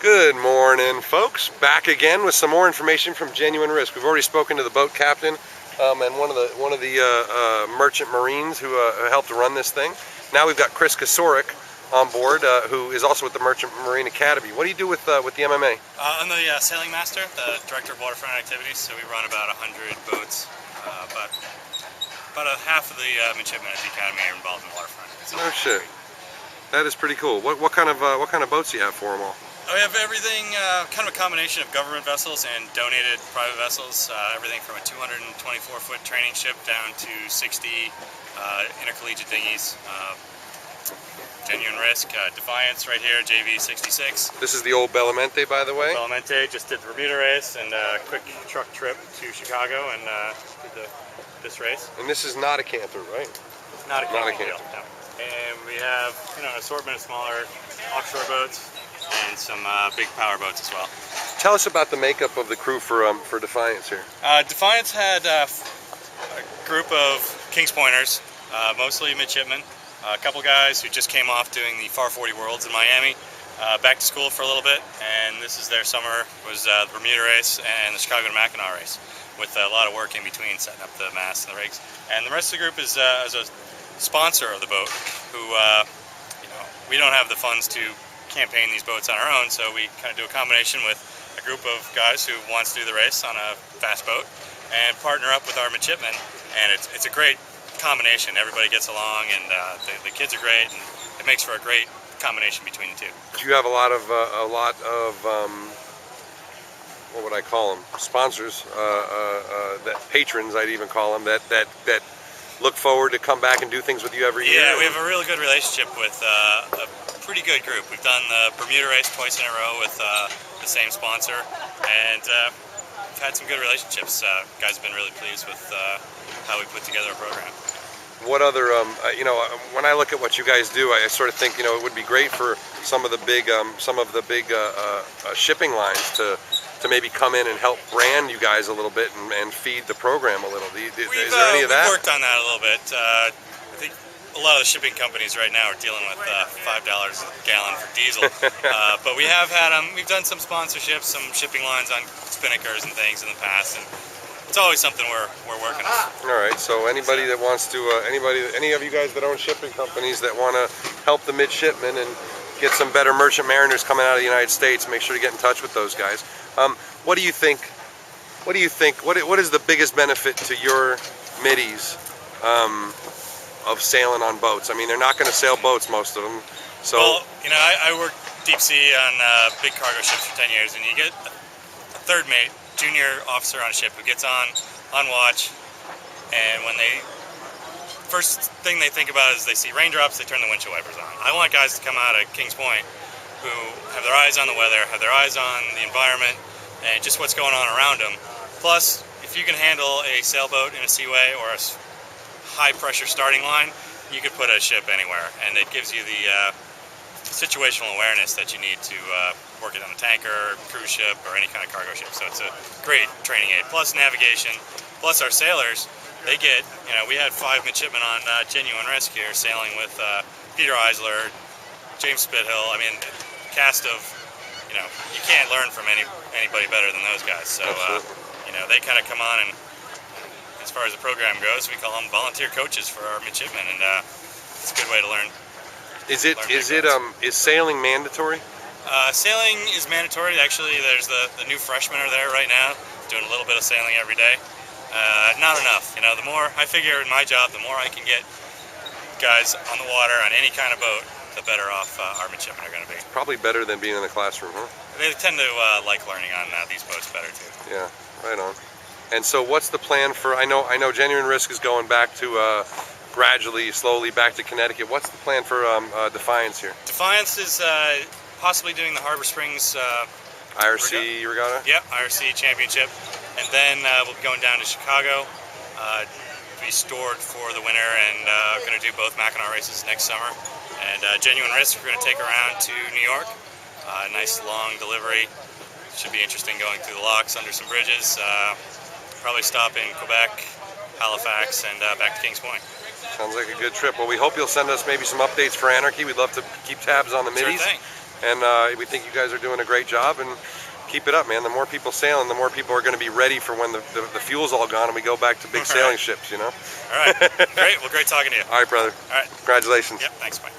Good morning, folks. Back again with some more information from Genuine Risk. We've already spoken to the boat captain and one of the merchant marines who helped run this thing. Now we've got Chris Kasorik on board, who is also with the Merchant Marine Academy. What do you do with the MMA? I'm the sailing master, the director of waterfront activities. So we run about 100 boats. About a half of the midshipmen at the academy are involved in waterfront. So no shit. That is pretty cool. What kind of boats do you have for them all? We have everything, kind of a combination of government vessels and donated private vessels. Everything from a 224-foot training ship down to 60 intercollegiate dinghies. Genuine Risk, Defiance right here, JV66. This is the old Bellamente, by the way. Bellamente just did the Bermuda race and a quick truck trip to Chicago and did this race. And this is not a canter, right? Not a canter. No. And we have an assortment of smaller offshore boats and some big power boats as well. Tell us about the makeup of the crew for Defiance here. Defiance had a group of Kings Pointers, mostly midshipmen. A couple guys who just came off doing the Far 40 Worlds in Miami, back to school for a little bit, and this is their summer, was the Bermuda race and the Chicago to Mackinac race, with a lot of work in between setting up the masts and the rigs. And the rest of the group is a sponsor of the boat, who we don't have the funds to campaign these boats on our own, so we kind of do a combination with a group of guys who wants to do the race on a fast boat and partner up with our midshipmen, and it's a great combination. Everybody gets along, and the kids are great, and it makes for a great combination between the two. Do you have a lot of what would I call them? Sponsors, that patrons, I'd even call them, that look forward to come back and do things with you every year? Yeah, we have a really good relationship with a pretty good group. We've done the Bermuda race twice in a row with the same sponsor, and we've had some good relationships. Guys have been really pleased with how we put together a program. What other, when I look at what you guys do, I sort of think, it would be great for some of the big shipping lines to maybe come in and help brand you guys a little bit and feed the program a little. Is there any of that? We've worked on that a little bit. I think a lot of the shipping companies right now are dealing with $5 a gallon for diesel. But we have had we've done some sponsorships, some shipping lines on spinnakers and things in the past, and it's always something we're working on. All right, so anybody that wants to, any of you guys that own shipping companies that want to help the midshipmen and get some better merchant mariners coming out of the United States, make sure to get in touch with those guys. What do you think? What is the biggest benefit to your middies of sailing on boats? I mean, they're not going to sail boats, most of them. So, well, I worked deep sea on big cargo ships for 10 years, and you get a third mate, junior officer on a ship who gets on watch, and when first thing they think about is they see raindrops, they turn the windshield wipers on. I want guys to come out of Kings Point who have their eyes on the weather, have their eyes on the environment, and just what's going on around them. Plus, if you can handle a sailboat in a seaway or a high-pressure starting line, you could put a ship anywhere, and it gives you the situational awareness that you need to work it on a tanker, cruise ship, or any kind of cargo ship. So it's a great training aid. Plus navigation, plus our sailors, they get, we had 5 midshipmen on Genuine Risk here sailing with Peter Eisler, James Spithill. I mean, cast of, you can't learn from anybody better than those guys. So, they kind of come on, and as far as the program goes, we call them volunteer coaches for our midshipmen, and it's a good way to learn. Is sailing mandatory? Sailing is mandatory. Actually, there's the new freshmen are there right now, doing a little bit of sailing every day. Not enough. The more I figure in my job, the more I can get guys on the water on any kind of boat, the better off our midshipmen are going to be. Probably better than being in the classroom, huh? They tend to like learning on these boats better too. Yeah, right on. And so, what's the plan for? I know Genuine Risk is going back to gradually, slowly back to Connecticut. What's the plan for Defiance here? Defiance is possibly doing the Harbor Springs IRC regatta? Yep, IRC championship. And then we'll be going down to Chicago, be stored for the winter, and going to do both Mackinac races next summer. And Genuine Risk, we're going to take around to New York. Nice long delivery. Should be interesting going through the locks, under some bridges. Probably stop in Quebec, Halifax, and back to Kings Point. Sounds like a good trip. Well, we hope you'll send us maybe some updates for Anarchy. We'd love to keep tabs on the middies. Sure thing. and we think you guys are doing a great job, and keep it up, man. The more people sailing, the more people are going to be ready for when the fuel's all gone and we go back to big sailing ships, you know? All right. Great. Well, great talking to you. All right, brother. All right. Congratulations. Yep. Thanks. Bye.